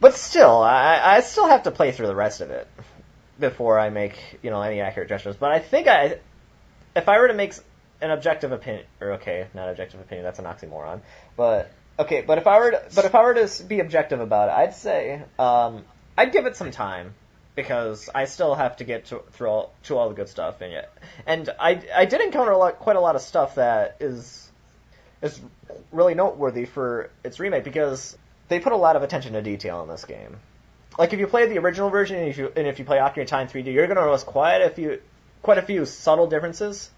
But still, I still have to play through the rest of it before I make, any accurate judgments. But I think if I were to make an objective opinion, or okay, not objective opinion, that's an oxymoron. But okay, but if I were to be objective about it, I'd say I'd give it some time because I still have to get through all the good stuff and I did encounter quite a lot of stuff that is really noteworthy for its remake because they put a lot of attention to detail in this game. Like if you play the original version and if you play Ocarina of Time 3D, you're going to notice quite a few subtle differences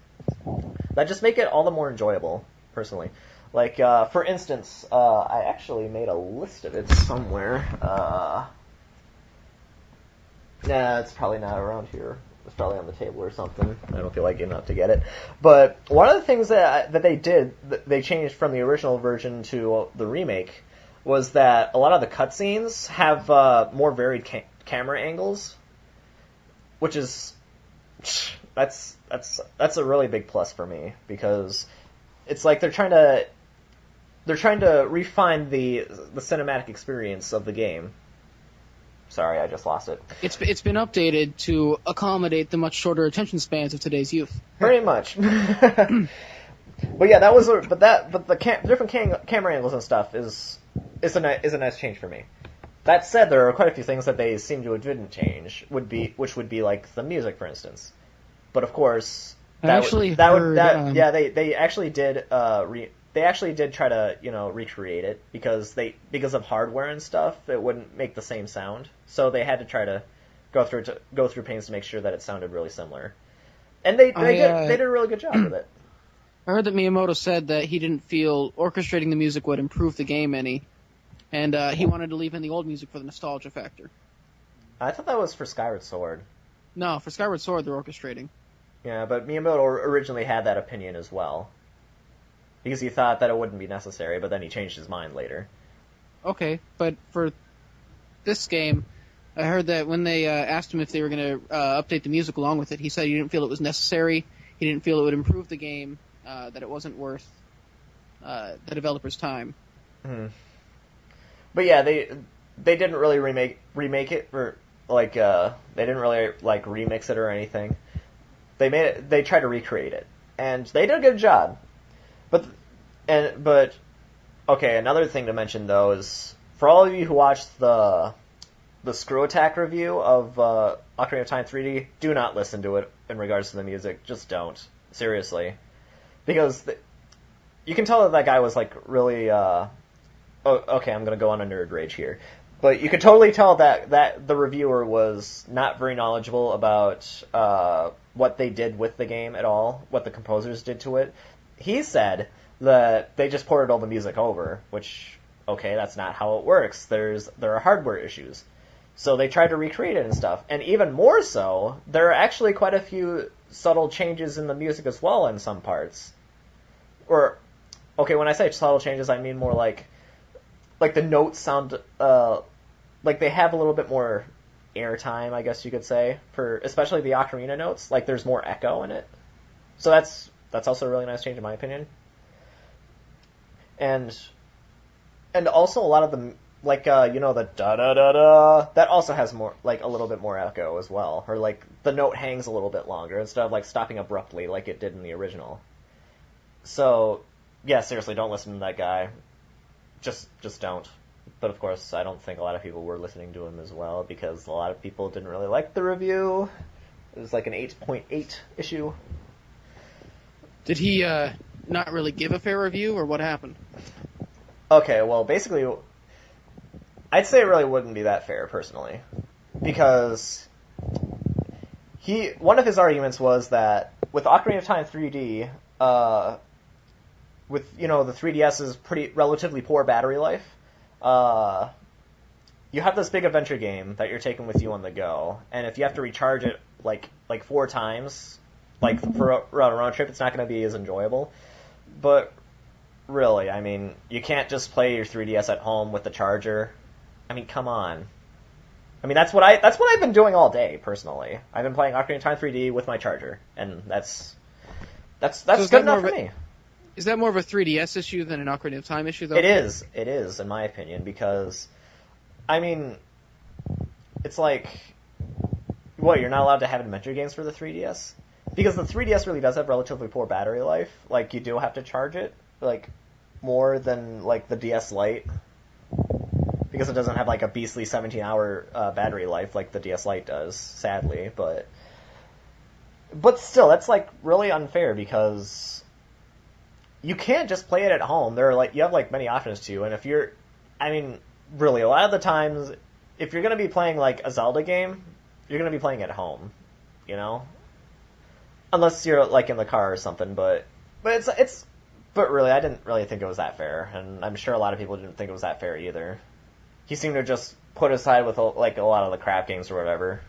that just make it all the more enjoyable, personally. Like, for instance, I actually made a list of it somewhere. Nah, it's probably not around here. It's probably on the table or something. I don't feel like getting up to get it. But one of the things that they changed from the original version to the remake, was that a lot of the cutscenes have more varied camera angles, which is that's a really big plus for me because it's like they're trying to refine the cinematic experience of the game. Sorry, I just lost it. It's been updated to accommodate the much shorter attention spans of today's youth. Pretty much. But yeah, the different camera angles and stuff is a nice change for me. That said, there are quite a few things that they seem to didn't change. Which would be like the music, for instance. But of course, they actually did try to recreate it because of hardware and stuff. It wouldn't make the same sound, so they had to try to go through pains to make sure that it sounded really similar. And they did a really good job with it. I heard that Miyamoto said that he didn't feel orchestrating the music would improve the game any, and he wanted to leave in the old music for the nostalgia factor. I thought that was for Skyward Sword. No, for Skyward Sword they're orchestrating. Yeah, but Miyamoto originally had that opinion as well. Because he thought that it wouldn't be necessary, but then he changed his mind later. Okay, but for this game, I heard that when they asked him if they were going to update the music along with it, he said he didn't feel it was necessary, he didn't feel it would improve the game, that it wasn't worth the developer's time. Mm-hmm. But yeah, they didn't really remake it, or they didn't really remix it or anything. They tried to recreate it, and they did a good job. But okay, another thing to mention though is for all of you who watched the Screw Attack review of Ocarina of Time 3D, do not listen to it in regards to the music. Just don't, seriously, because you can tell that guy was really. Okay, I'm gonna go on a nerd rage here, but you could totally tell that the reviewer was not very knowledgeable about what they did with the game at all, what the composers did to it. He said that they just ported all the music over, which, okay, that's not how it works. There are hardware issues. So they tried to recreate it and stuff. And even more so, there are actually quite a few subtle changes in the music as well in some parts. Or, okay, when I say subtle changes, I mean more like the notes sound, like they have a little bit more airtime, I guess you could say, for especially the ocarina notes. Like there's more echo in it. So that's also a really nice change in my opinion. And also a lot of the the da da da da, that also has more a little bit more echo as well, or the note hangs a little bit longer instead of stopping abruptly like it did in the original. So yeah, seriously, don't listen to that guy. Just don't. But of course, I don't think a lot of people were listening to him as well because a lot of people didn't really like the review. It was an 8.8 issue. Did he not really give a fair review, or what happened? Okay, well, basically, I'd say it really wouldn't be that fair, personally. Because one of his arguments was that with Ocarina of Time 3D, with, the 3DS's relatively poor battery life, you have this big adventure game that you're taking with you on the go, and if you have to recharge it like 4 times, for a round trip, it's not going to be as enjoyable. But really, I mean, you can't just play your 3DS at home with the charger. I mean, come on. I mean, that's what I've been doing all day, personally. I've been playing Ocarina of Time 3D with my charger, and that's good enough for me. Is that more of a 3DS issue than an Ocarina of Time issue, though? It is, in my opinion, because I mean, it's like, what, you're not allowed to have adventure games for the 3DS? Because the 3DS really does have relatively poor battery life. Like, you do have to charge it, like, more than, like, the DS Lite. Because it doesn't have, like, a beastly 17-hour battery life like the DS Lite does, sadly. But still, that's, like, really unfair because you can't just play it at home. There are, like, you have, like, many options to, and if you're, I mean, really, a lot of the times, if you're going to be playing, like, a Zelda game, you're going to be playing at home, you know? Unless you're, like, in the car or something, but really, I didn't really think it was that fair, and I'm sure a lot of people didn't think it was that fair either. He seemed to just put aside with, like, a lot of the crap games or whatever.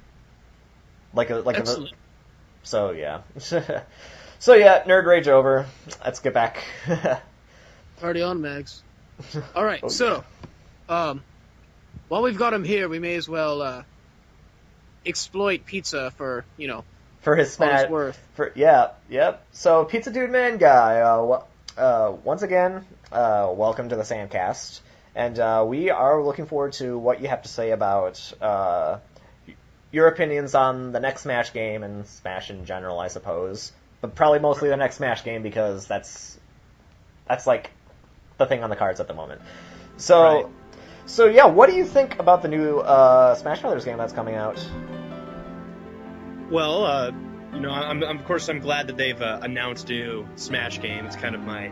So, yeah. So, yeah, nerd rage over. Let's get back. Party on, Mags. All right, so, while we've got him here, we may as well exploit Pizza for, for his smash. Yep. So, pizzadudemanguy, once again, welcome to the SandCast. And we are looking forward to what you have to say about your opinions on the next Smash game and Smash in general, I suppose. But probably mostly the next Smash game because that's like the thing on the cards at the moment. So yeah, what do you think about the new Smash Brothers game that's coming out? Well, of course I'm glad that they've announced a new Smash game. It's kind of my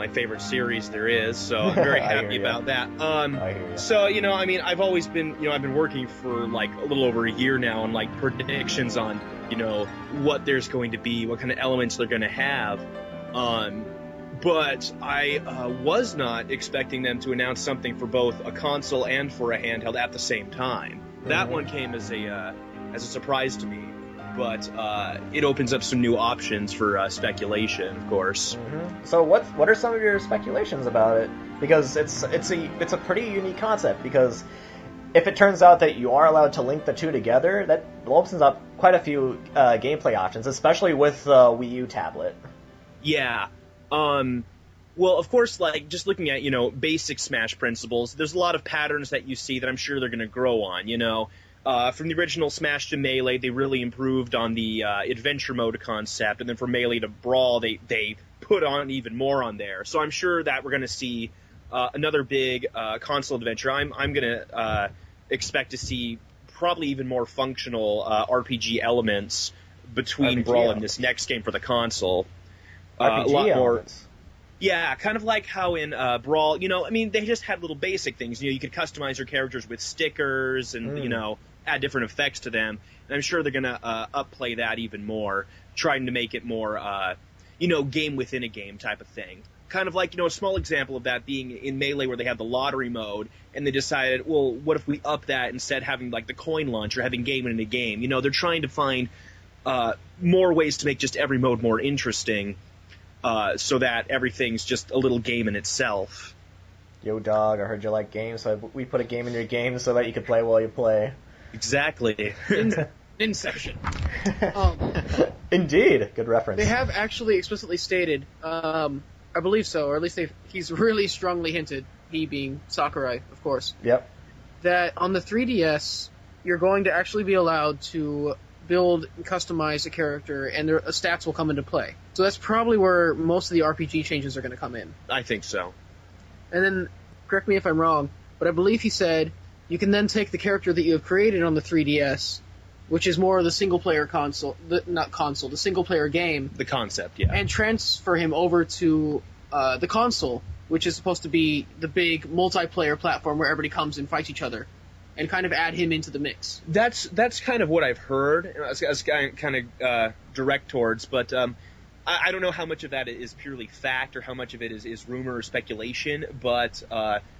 favorite series there is, so I'm very happy about that. I hear you. So, I've always been, I've been working for like a little over a year now on like predictions on, what there's going to be, what kind of elements they're going to have. But I was not expecting them to announce something for both a console and for a handheld at the same time. That one came as a surprise to me. But it opens up some new options for speculation, of course. Mm-hmm. So what are some of your speculations about it? Because it's a pretty unique concept. Because if it turns out that you are allowed to link the two together, that opens up quite a few gameplay options, especially with the Wii U tablet. Yeah. Well, of course, like just looking at basic Smash principles, there's a lot of patterns that you see that I'm sure they're going to grow on. From the original Smash to Melee, they really improved on the adventure mode concept, and then from Melee to Brawl, they put on even more on there. So I'm sure that we're going to see another big console adventure. I'm going to expect to see probably even more functional RPG elements between Brawl and this next game for the console. RPG a lot elements. More. Yeah, kind of like how in Brawl, they just had little basic things. You could customize your characters with stickers and, add different effects to them. And I'm sure they're going to upplay that even more, trying to make it more, game within a game type of thing. Kind of like, a small example of that being in Melee where they have the lottery mode, and they decided, well, what if we up that instead having, like, the coin launch or having game in a game? They're trying to find more ways to make just every mode more interesting. So that everything's just a little game in itself. Yo, dog, I heard you like games, so we put a game in your game so that you could play while you play. Exactly. Inception. Indeed. Good reference. They have actually explicitly stated, I believe so, or at least he's really strongly hinted, he being Sakurai, of course. Yep. That on the 3DS, you're going to actually be allowed to build and customize a character, and their stats will come into play. So that's probably where most of the RPG changes are going to come in. I think so. And then, correct me if I'm wrong, but I believe he said you can then take the character that you have created on the 3DS, which is more of the single-player the single-player game. The concept, yeah. And transfer him over to the console, which is supposed to be the big multiplayer platform where everybody comes and fights each other, and kind of add him into the mix. That's kind of what I've heard. I was kind of direct towards, but I don't know how much of that is purely fact or how much of it is rumor or speculation. But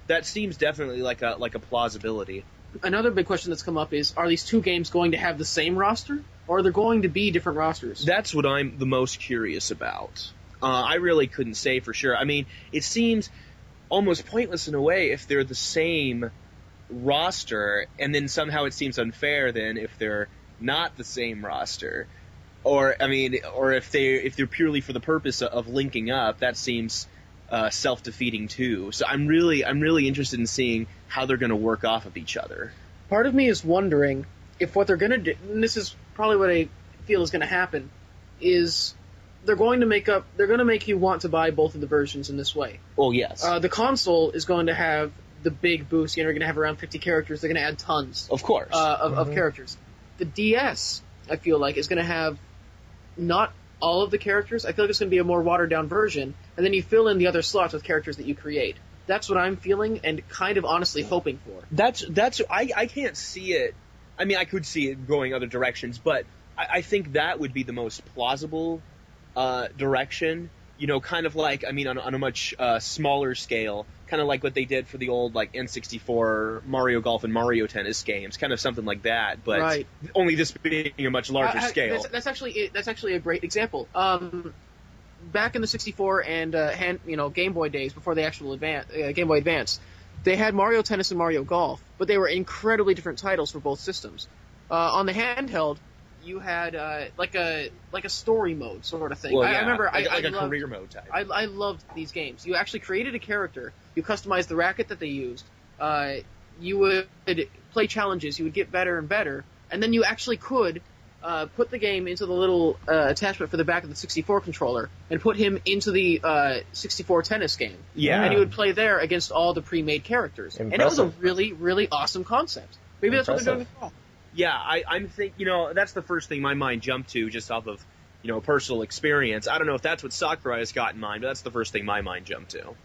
that seems definitely like a plausibility. Another big question that's come up is: are these two games going to have the same roster, or are there going to be different rosters? That's what I'm the most curious about. I really couldn't say for sure. I mean, it seems almost pointless in a way if they're the same roster, and then somehow it seems unfair then if they're not the same roster, or if they're purely for the purpose of linking up. That seems self-defeating too. So I'm really interested in seeing how they're going to work off of each other. Part of me is wondering if what they're going to do, and this is probably what I feel is going to happen, is they're going to make you want to buy both of the versions in this way. Oh, yes. The console is going to have the big boost. You're going to have around 50 characters. They're going to add tons. Of course. Of characters. The DS, I feel like, is going to have not all of the characters. I feel like it's going to be a more watered-down version, and then you fill in the other slots with characters that you create. That's what I'm feeling and kind of honestly hoping for. I can't see it. I mean, I could see it going other directions, but I think that would be the most plausible direction, you know, kind of like, I mean, on a much smaller scale, kind of like what they did for the old, like, N64 Mario Golf and Mario Tennis games, kind of something like that, but right. Only this being a much larger scale. That's actually a great example. Back in the 64 and Game Boy days, before the actual Game Boy Advance, they had Mario Tennis and Mario Golf, but they were incredibly different titles for both systems. On the handheld, you had like a story mode sort of thing. Well, yeah, I remember like I a loved, career mode type. I loved these games. You actually created a character. You customized the racket that they used. You would play challenges. You would get better and better, and then you actually could put the game into the little attachment for the back of the 64 controller and put him into the 64 tennis game. Yeah. And he would play there against all the pre-made characters. Impressive. And it was a really, really awesome concept. Maybe that's what they're doing as well. Yeah, I'm that's the first thing my mind jumped to just off of, personal experience. I don't know if that's what Sakurai has got in mind, but that's the first thing my mind jumped to.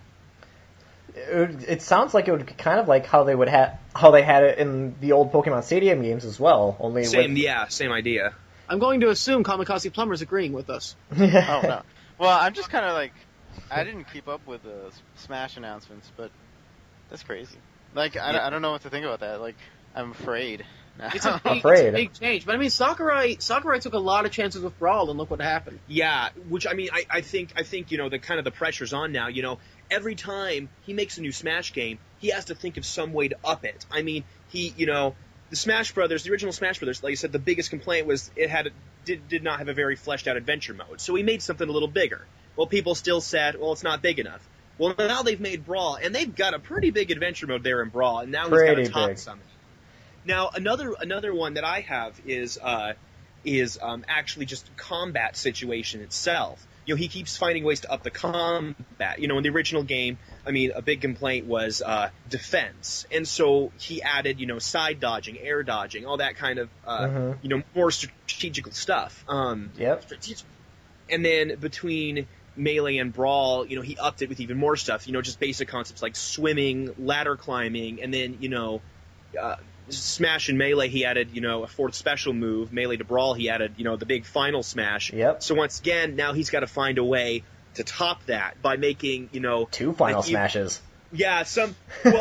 It sounds like it would be kind of like how they had it in the old Pokemon Stadium games as well. Only same idea. I'm going to assume Kamakaziplumber's agreeing with us. Oh, no. Well, I'm just kind of like, I didn't keep up with the Smash announcements, but that's crazy. Like, I don't know what to think about that. Like, I'm afraid. It's a big change. But I mean, Sakurai took a lot of chances with Brawl, and look what happened. Yeah, which I mean, I think the kind of the pressure's on now. Every time he makes a new Smash game, he has to think of some way to up it. I mean, the Smash Brothers, the original Smash Brothers, like I said, the biggest complaint was it did not have a very fleshed out adventure mode. So he made something a little bigger. Well, people still said, well, it's not big enough. Well, now they've made Brawl, and they've got a pretty big adventure mode there in Brawl, and now he's got to top something. Now, another one that I have is actually just combat situation itself. He keeps finding ways to up the combat. In the original game, I mean, a big complaint was defense, and so he added, side dodging, air dodging, all that kind of, more strategical stuff. Yep. And then between Melee and Brawl, he upped it with even more stuff. Just basic concepts like swimming, ladder climbing, and then Smash and Melee, he added, a fourth special move. Melee to Brawl, he added, the big final smash. Yep. So once again, now he's got to find a way to top that by making, 2 final smashes. Yeah, well,